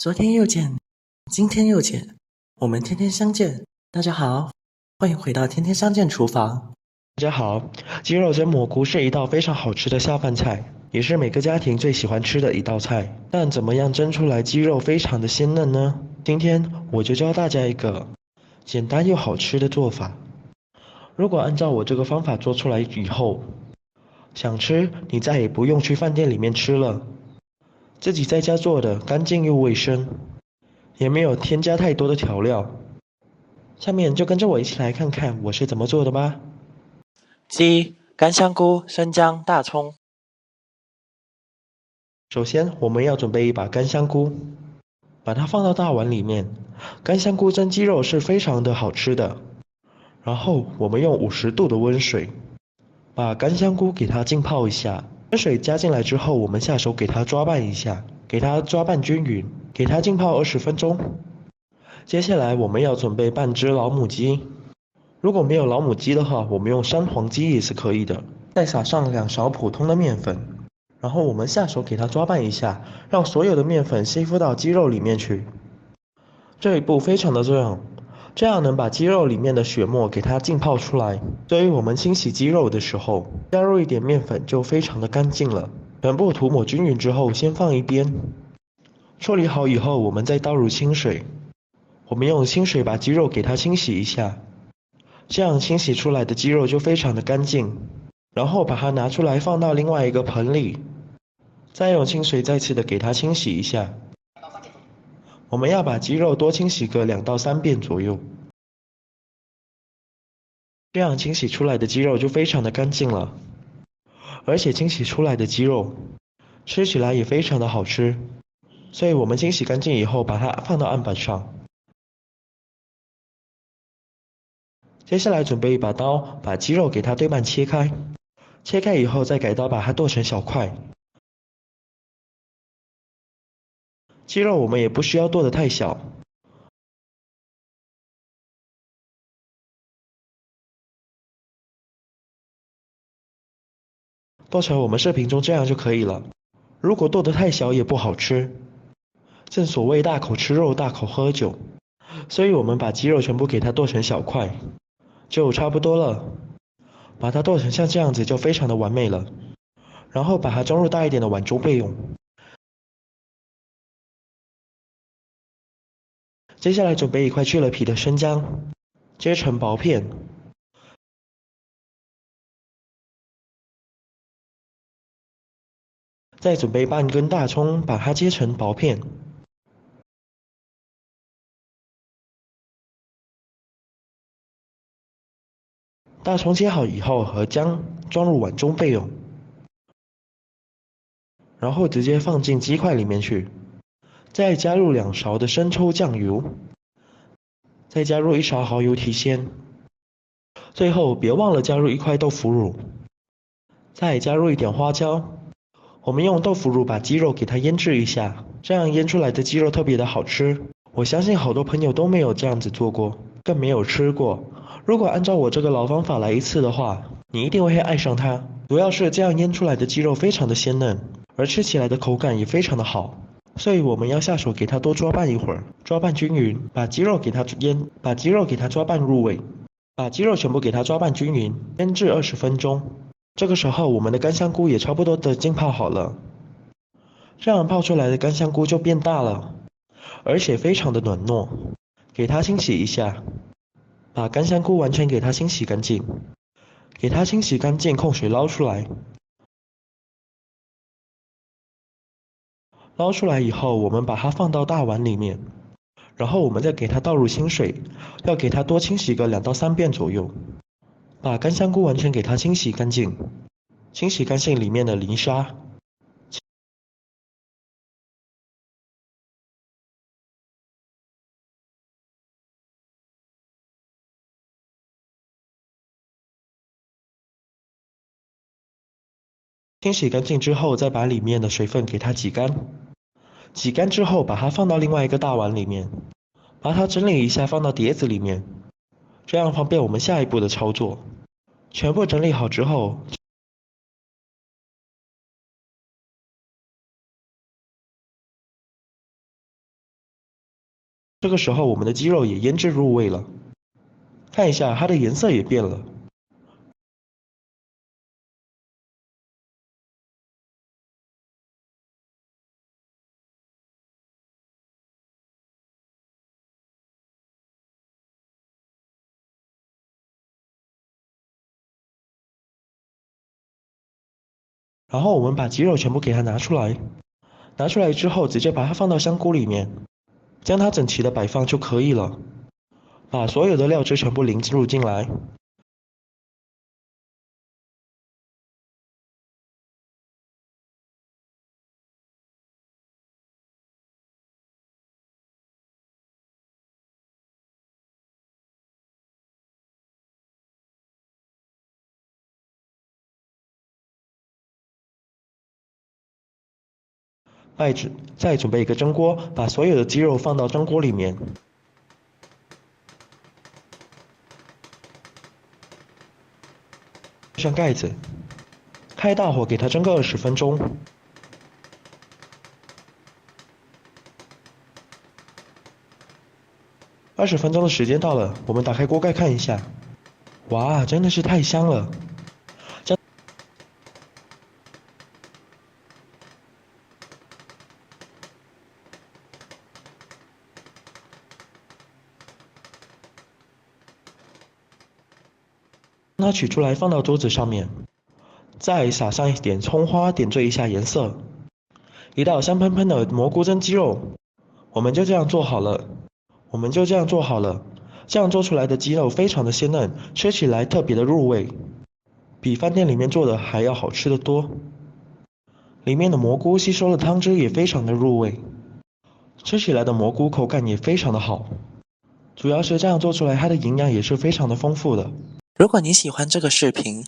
昨天又见，今天又见，我们天天相见。大家好，欢迎回到天天相见厨房。大家好，鸡肉蒸蘑菇是一道非常好吃的下饭菜，也是每个家庭最喜欢吃的一道菜。但怎么样蒸出来鸡肉非常的鲜嫩呢？今天我就教大家一个简单又好吃的做法。如果按照我这个方法做出来以后，想吃你再也不用去饭店里面吃了，自己在家做的干净又卫生，也没有添加太多的调料。下面就跟着我一起来看看我是怎么做的吧。鸡、干香菇、生姜、大葱。首先，我们要准备一把干香菇，把它放到大碗里面。干香菇蒸鸡肉是非常的好吃的。然后我们用50度的温水，把干香菇给它浸泡一下。温水加进来之后，我们下手给它抓拌一下，给它抓拌均匀，给它浸泡20分钟。接下来我们要准备半只老母鸡，如果没有老母鸡的话，我们用山黄鸡也是可以的。再撒上2勺普通的面粉，然后我们下手给它抓拌一下，让所有的面粉吸附到鸡肉里面去。这一步非常的重要，这样能把鸡肉里面的血沫给它浸泡出来。所以我们清洗鸡肉的时候，加入一点面粉就非常的干净了。全部涂抹均匀之后，先放一边。处理好以后，我们再倒入清水。我们用清水把鸡肉给它清洗一下，这样清洗出来的鸡肉就非常的干净。然后把它拿出来放到另外一个盆里，再用清水再次的给它清洗一下。我们要把鸡肉多清洗个2到3遍左右，这样清洗出来的鸡肉就非常的干净了。而且清洗出来的鸡肉吃起来也非常的好吃，所以我们清洗干净以后把它放到案板上。接下来准备一把刀，把鸡肉给它对半切开，切开以后再改刀把它剁成小块。鸡肉我们也不需要剁得太小，剁成我们视频中这样就可以了。如果剁得太小也不好吃，正所谓大口吃肉，大口喝酒，所以我们把鸡肉全部给它剁成小块，就差不多了。把它剁成像这样子就非常的完美了。然后把它装入大一点的碗中备用。接下来准备一块去了皮的生姜，切成薄片。再准备半根大葱，把它切成薄片。大葱切好以后，和姜装入碗中备用。然后直接放进鸡块里面去。再加入2勺的生抽酱油，再加入1勺蚝油提鲜。最后别忘了加入1块豆腐乳，再加入一点花椒。我们用豆腐乳把鸡肉给它腌制一下，这样腌出来的鸡肉特别的好吃。我相信好多朋友都没有这样子做过，更没有吃过。如果按照我这个老方法来一次的话，你一定会爱上它。主要是这样腌出来的鸡肉非常的鲜嫩，而吃起来的口感也非常的好。所以我们要下手给它多抓拌一会儿，抓拌均匀，把鸡肉给它抓拌入味，把鸡肉全部给它抓拌均匀，腌制20分钟。这个时候我们的干香菇也差不多的浸泡好了，这样泡出来的干香菇就变大了，而且非常的软糯。给它清洗一下，把干香菇完全给它清洗干净，给它清洗干净，控水捞出来。捞出来以后，我们把它放到大碗里面，然后我们再给它倒入清水，要给它多清洗个2到3遍左右，把干香菇完全给它清洗干净，清洗干净里面的磷沙。清洗干净之后，再把里面的水分给它挤干。挤干之后，把它放到另外一个大碗里面，把它整理一下，放到碟子里面，这样方便我们下一步的操作。全部整理好之后，这个时候，我们的鸡肉也腌制入味了。看一下，它的颜色也变了。然后我们把鸡肉全部给它拿出来，拿出来之后直接把它放到香菇里面，将它整齐的摆放就可以了。把所有的料汁全部淋入进来。再准备一个蒸锅，把所有的鸡肉放到蒸锅里面。盖上盖子，开大火给它蒸个20分钟。20分钟的时间到了，我们打开锅盖看一下。哇，真的是太香了！将它取出来放到桌子上面，再撒上一点葱花，点缀一下颜色。一道香喷喷的蘑菇蒸鸡肉，我们就这样做好了。这样做出来的鸡肉非常的鲜嫩，吃起来特别的入味，比饭店里面做的还要好吃得多。里面的蘑菇吸收了汤汁，也非常的入味，吃起来的蘑菇口感也非常的好。主要是这样做出来，它的营养也是非常的丰富的。如果你喜欢这个视频，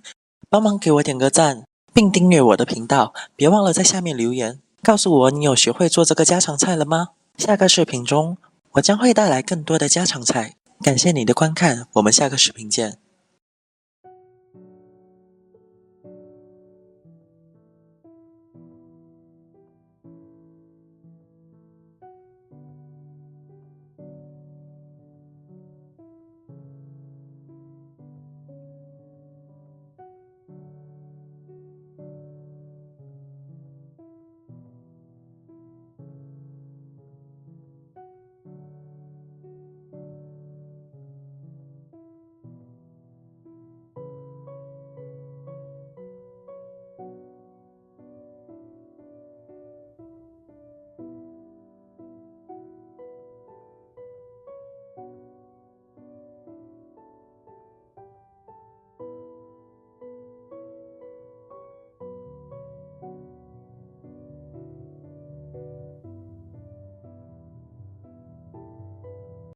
帮忙给我点个赞，并订阅我的频道，别忘了在下面留言，告诉我你有学会做这个家常菜了吗？下个视频中，我将会带来更多的家常菜。感谢你的观看，我们下个视频见。